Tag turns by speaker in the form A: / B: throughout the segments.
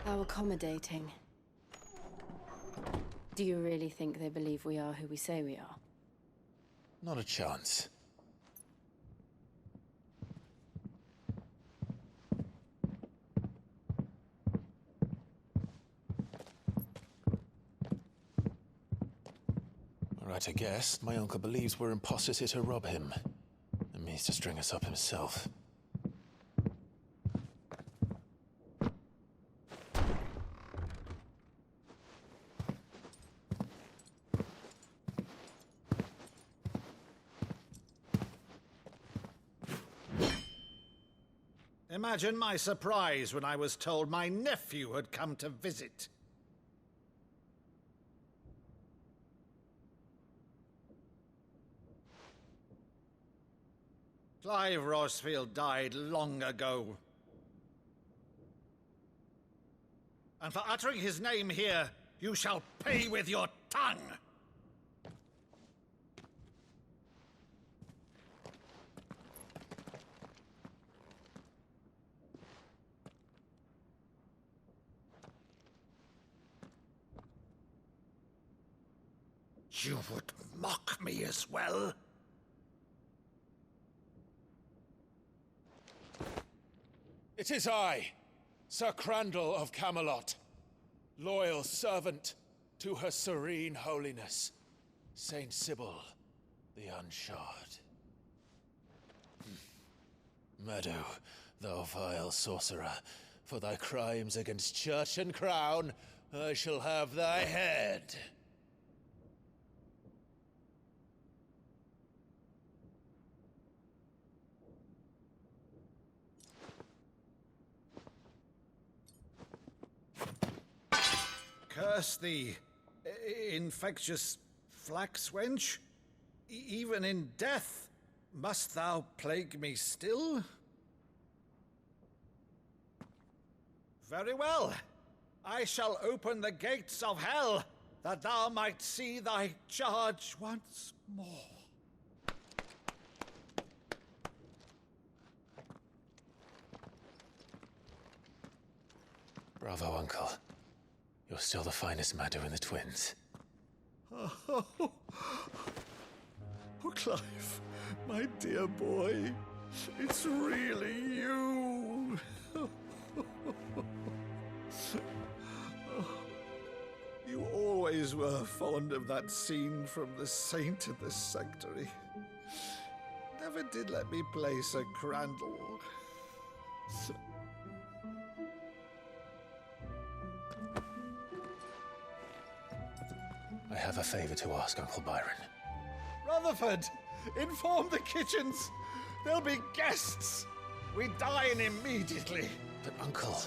A: How accommodating. Do you really think they believe we are who we say we are?
B: Not a chance. Right, I guess. My uncle believes we're imposters here to rob him. And means to string us up himself.
C: Imagine my surprise when I was told my nephew had come to visit. Clive Rosfield died long ago. And for uttering his name here, you shall pay with your tongue! You would mock me as well?
B: It is I, Sir Crandall of Camelot, loyal servant to Her Serene Holiness, Saint Sybil the Unshod. Meadow, thou vile sorcerer, for thy crimes against church and crown, I shall have thy head.
C: Curse thee, infectious flax wench. Even in death, must thou plague me still? Very well. I shall open the gates of hell, that thou might see thy charge once more.
B: Bravo, Uncle. You're still the finest Meadow in the twins.
C: Oh, Clive, my dear boy, it's really you. You always were fond of that scene from The Saint in the Sanctuary. Never did let me play Sir Crandall.
B: I have a favor to ask, Uncle Byron.
C: Rutherford, inform the kitchens. There'll be guests. We dine immediately.
B: But, Uncle...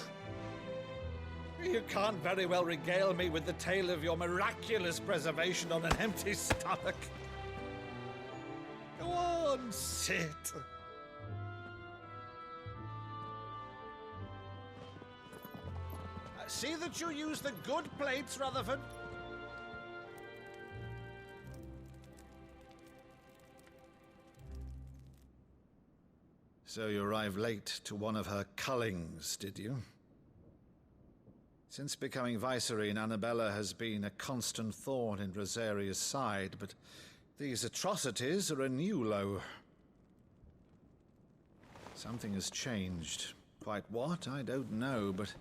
C: You can't very well regale me with the tale of your miraculous preservation on an empty stomach. Go on, sit. See that you use the good plates, Rutherford. So you arrived late to one of her cullings, did you? Since becoming Vicereine, Annabella has been a constant thorn in Rosaria's side, but these atrocities are a new low. Something has changed. Quite what, I don't know, but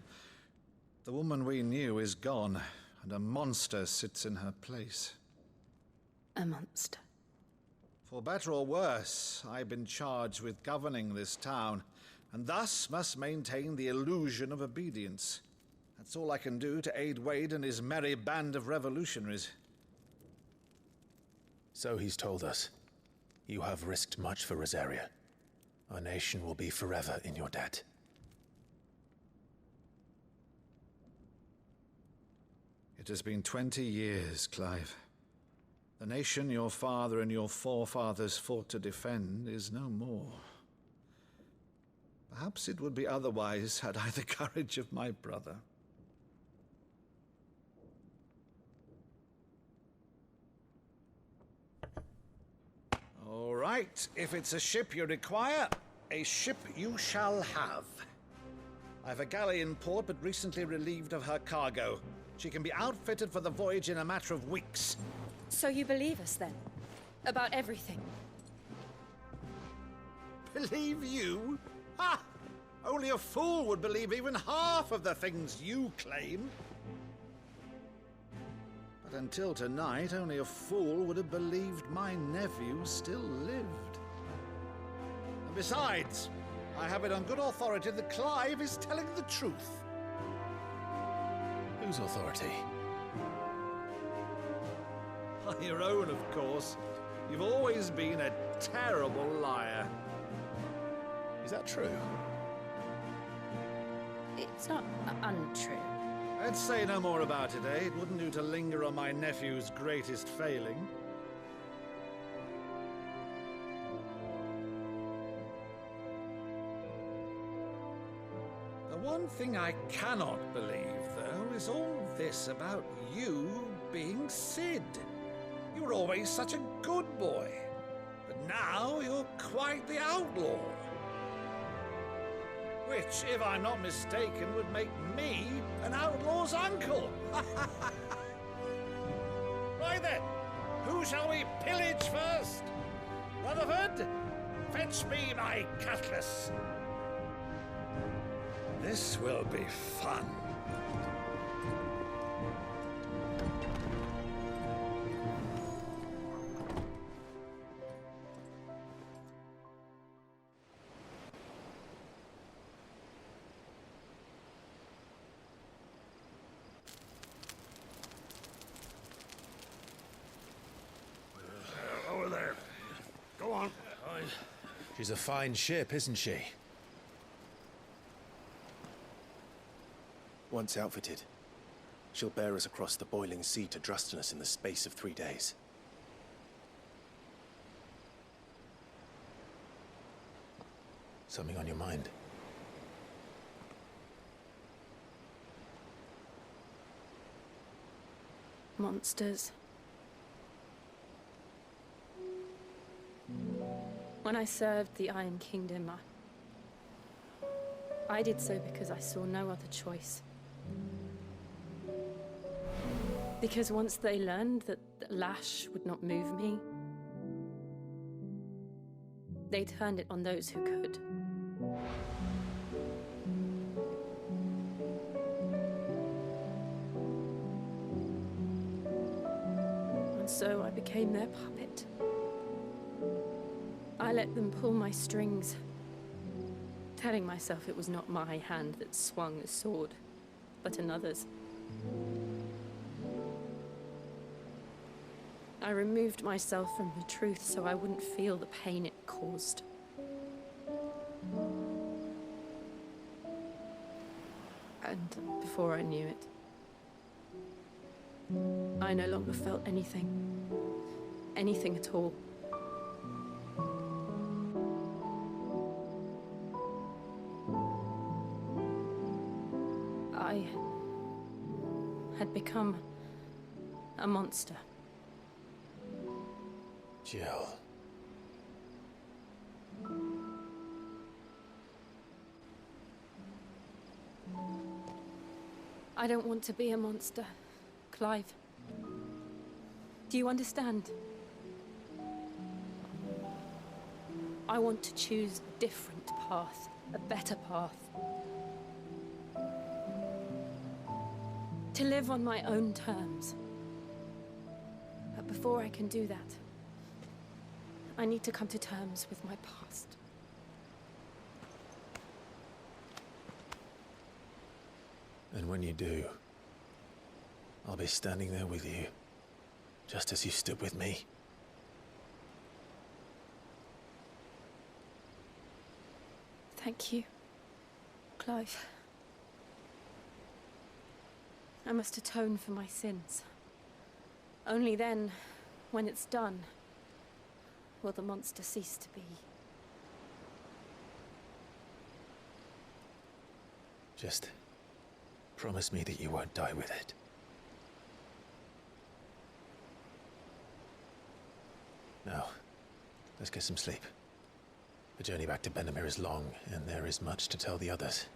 C: the woman we knew is gone, and a monster sits in her place.
A: A monster.
C: For better or worse, I've been charged with governing this town, and thus must maintain the illusion of obedience. That's all I can do to aid Wade and his merry band of revolutionaries.
B: So he's told us. You have risked much for Rosaria. Our nation will be forever in your debt.
C: It has been 20 years, Clive. The nation your father and your forefathers fought to defend is no more. Perhaps it would be otherwise had I the courage of my brother. All right, if it's a ship you require, a ship you shall have. I've a galley in port, but recently relieved of her cargo. She can be outfitted for the voyage in a matter of weeks.
A: So you believe us then? About everything?
C: Believe you? Ha! Only a fool would believe even half of the things you claim. But until tonight, only a fool would have believed my nephew still lived. And besides, I have it on good authority that Clive is telling the truth.
B: Whose authority?
C: Your own, of course. You've always been a terrible liar.
B: Is that true?
A: It's not untrue.
C: Let's say no more about it, eh? It wouldn't do to linger on my nephew's greatest failing. The one thing I cannot believe, though, is all this about you being Cid. You were always such a good boy, but now you're quite the outlaw. Which, if I'm not mistaken, would make me an outlaw's uncle. Right then, who shall we pillage first? Rutherford, fetch me my cutlass. This will be fun.
D: Over there. Go on.
B: She's a fine ship, isn't she?
E: Once outfitted, she'll bear us across the boiling sea to Drustinus in the space of 3 days.
B: Something on your mind?
A: Monsters. When I served the Iron Kingdom, I did so because I saw no other choice. Because once they learned that the lash would not move me, they turned it on those who could. And so I became their puppet. I let them pull my strings, telling myself it was not my hand that swung the sword, but another's. I removed myself from the truth so I wouldn't feel the pain it caused. And before I knew it, I no longer felt anything. Anything at all. I had become a monster.
B: Jill.
A: I don't want to be a monster, Clive. Do you understand? I want to choose a different path, a better path. To live on my own terms. But before I can do that, I need to come to terms with my past.
B: And when you do, I'll be standing there with you, just as you stood with me.
A: Thank you, Clive. I must atone for my sins. Only then, when it's done, will the monster cease to be.
B: Just promise me that you won't die with it. Now, let's get some sleep. The journey back to Benamir is long, and there is much to tell the others.